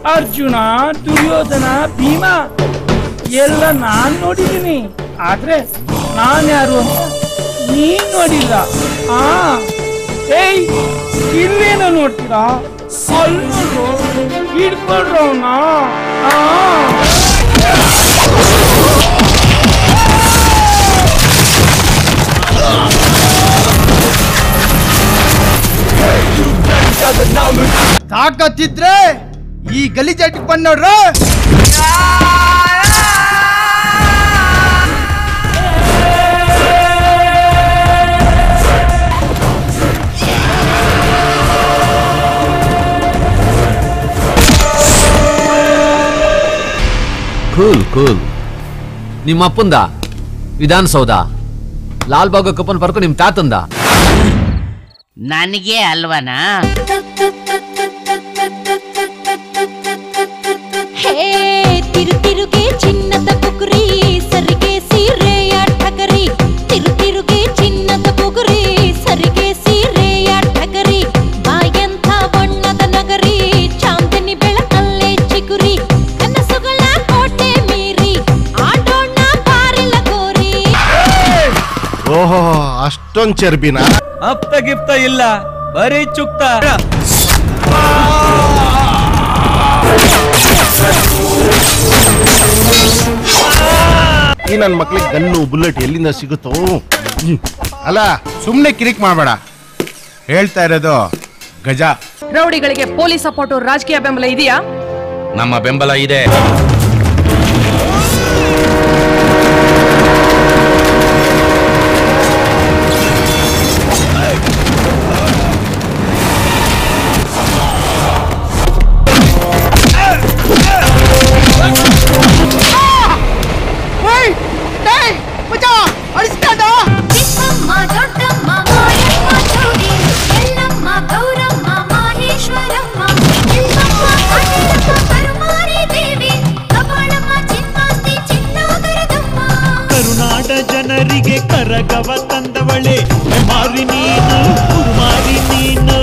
ಅರ್ಜುನ, ದುರ್ಯೋಧನ, ಭೀಮ ಎಲ್ಲ ನಾನ್ ನೋಡಿದ್ದೀನಿ. ಆದ್ರೆ ನಾನ್ಯಾರು ಅಂತ ನೀನ್ ನೋಡಿಲ್ಲ. ಏಯ್, ಇಲ್ಲೇನೋ ನೋಡ್ತೀರಾ? ಅಲ್ಲೋದು ಹಿಡ್ಕೊಂಡ್ರ ಅವನ. ತಾಕತ್ತಿದ್ರೆ ಈ ಗಲೀಜಾಟಿಗೆ ಬಂದ್ ನೋಡ್ರ. Cool cool. ನಿಮ್ಮ ಅಪ್ಪಂದ ವಿಧಾನಸೌಧ, ಲಾಲ್ ಬಾಗ್ ಕಪ್ಪನ್ ಪಾರ್ಕು ನಿಮ್ ತಾತಂದ. ನನಗೆ ಅಲ್ವನಾ? ತಿರುತಿರುಗೆ ಚಿನ್ನದ ಬುಗುರಿ, ಸರಿಗೆ ಸೀರೆಯ ಠಗರಿ. ತಿರುತಿರುಗೆ ಚಿನ್ನದ ಬುಗುರಿ, ಸರಿಗೆ ಸೀರೆಯ ಠಗರಿ. ಬಾಯಂಥ ಬಣ್ಣದ ನಗರಿ, ಚಾಂದನಿ ಬೆಳಕಲ್ಲೇ ಚಿಗುರಿ. ಕನಸುಗಳ ಕೋಟೆ ಮೀರಿ ಆಡೋಣ ಬಾರಿಲ ಗೋರಿ. ಓಹೋ, ಅಷ್ಟೊಂದ್ ಚರ್ಬಿನ? ಅಪ್ತ ಗಿಪ್ತ ಇಲ್ಲ, ಬರೀ ಚುಕ್ತ. ಈ ನನ್ ಮಕ್ಳಿಗೆ ಗನ್ನು ಬುಲೆಟ್ ಎಲ್ಲಿಂದ ಸಿಗುತ್ತೋ? ಅಲ್ಲ, ಸುಮ್ನೆ ಕಿರಿಕ್ ಮಾಡಬೇಡ. ಹೇಳ್ತಾ ಇರೋದು ಗಜ. ರೌಡಿಗಳಿಗೆ ಪೊಲೀಸ್ ಸಪೋರ್ಟ್, ರಾಜಕೀಯ ಬೆಂಬಲ ಇದೆಯಾ? ನಮ್ಮ ಬೆಂಬಲ ಇದೆ. ಜನರಿಗೆ ಕರಗವ ತಂದವಳೆ ಮಾರಿ ನೀನು, ಮಾರಿ ನೀನು,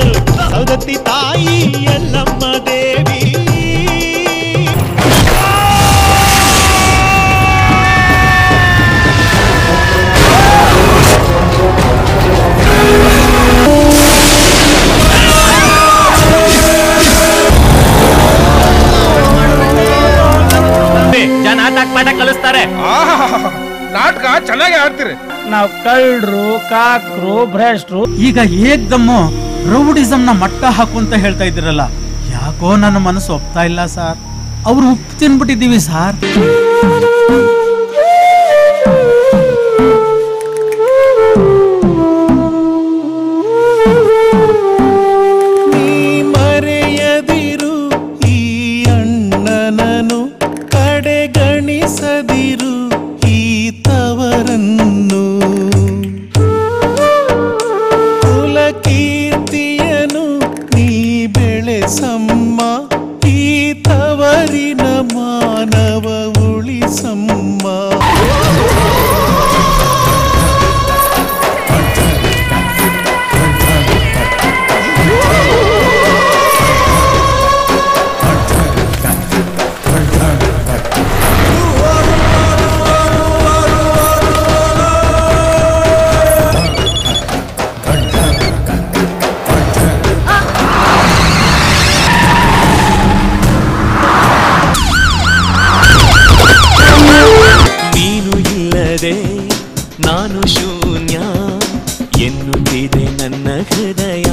ಸೌದತ್ತಿ ತಾಯಿ ಎಲ್ಲಮ್ಮ ದೇವಿ. ಜನ ನಾಟಕ ಕಲಿಸ್ತಾರೆ. ನಾಟಕ ಚೆನ್ನಾಗಿ ಆಡ್ತೀರಿ. ನಾವ್ ಕಳ್ಳರು, ಕಾಕ್ರು, ಭ್ರಷ್ಟರು. ಈಗ ಏಕ್ದಮ್ಮು ರೌಡಿಸಮ್ ನ ಮಟ್ಟ ಹಾಕು ಅಂತ ಹೇಳ್ತಾ ಇದ್ದೀರಲ್ಲ, ಯಾಕೋ ನನ್ನ ಮನಸ್ಸು ಒಪ್ತಾ ಇಲ್ಲ ಸಾರ್. ಅವ್ರು ಉಪ್ಪು ತಿನ್ಬಿಟ್ಟಿದ್ದೀವಿ ಸಾರ್. ನೀ ಮರೆಯದಿರು ಈ ಅಣ್ಣನನು, ಕಡೆಗಣಿಸದಿರು ಈ ತವರನ್ನು. ಕುಲಕೀರ್ತಿಯನು ನೀ ಬೆಳೆಸಮ್ಮ, ಈ ತವರಿನ ಮಾನವ ಉಳಿಸಮ್ಮ. ನಾನು ಶೂನ್ಯ ಎನ್ನುತ್ತಿದೆ ನನ್ನ ಹೃದಯ.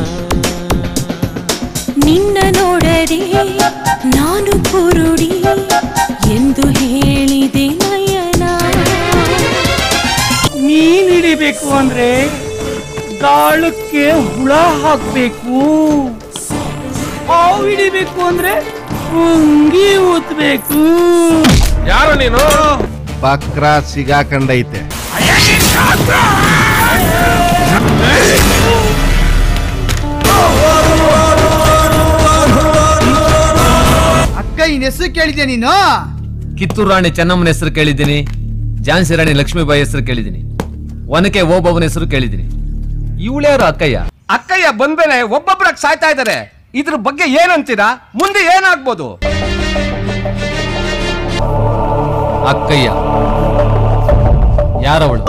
ನಿನ್ನ ನೋಡದೆ ನಾನು ಕುರುಡಿ ಎಂದು ಹೇಳಿದೆ ನಯನ. ಮೀನ್ ಹಿಡಿಬೇಕು ಅಂದ್ರೆ ಗಾಳಕ್ಕೆ ಹುಳ ಹಾಕ್ಬೇಕು. ಹಾವು ಹಿಡಿಬೇಕು ಅಂದ್ರೆ ಉಂಗಿ ಊತ್ಬೇಕು. ಯಾರು ನೀನು? ಬಕ್ರ ಸಿಗಾಕಂಡೈತೆ. ಅಕ್ಕ ಇನ್ ಹೆಸರು ಕೇಳಿದ್ಯಾ ನೀನು? ಕಿತ್ತೂರು ರಾಣಿ ಚೆನ್ನಮ್ಮನ ಹೆಸರು ಕೇಳಿದ್ದೀನಿ, ಝಾನ್ಸಿ ರಾಣಿ ಲಕ್ಷ್ಮೀಬಾಯಿ ಹೆಸರು ಕೇಳಿದ್ದೀನಿ, ಒನಕೆ ಓಬವ್ವನ ಹೆಸರು ಕೇಳಿದ್ದೀನಿ. ಇವಳ್ಯಾರು ಅಕ್ಕಯ್ಯ? ಅಕ್ಕಯ್ಯ ಬಂದ್ಮೇಲೆ ಒಬ್ಬೊಬ್ಬರಾಗಿ ಸಾಯ್ತಾ ಇದ್ದಾರೆ. ಇದ್ರ ಬಗ್ಗೆ ಏನಂತೀರಾ? ಮುಂದೆ ಏನಾಗ್ಬೋದು? ಅಕ್ಕಯ್ಯ. ಯಾರವಳು?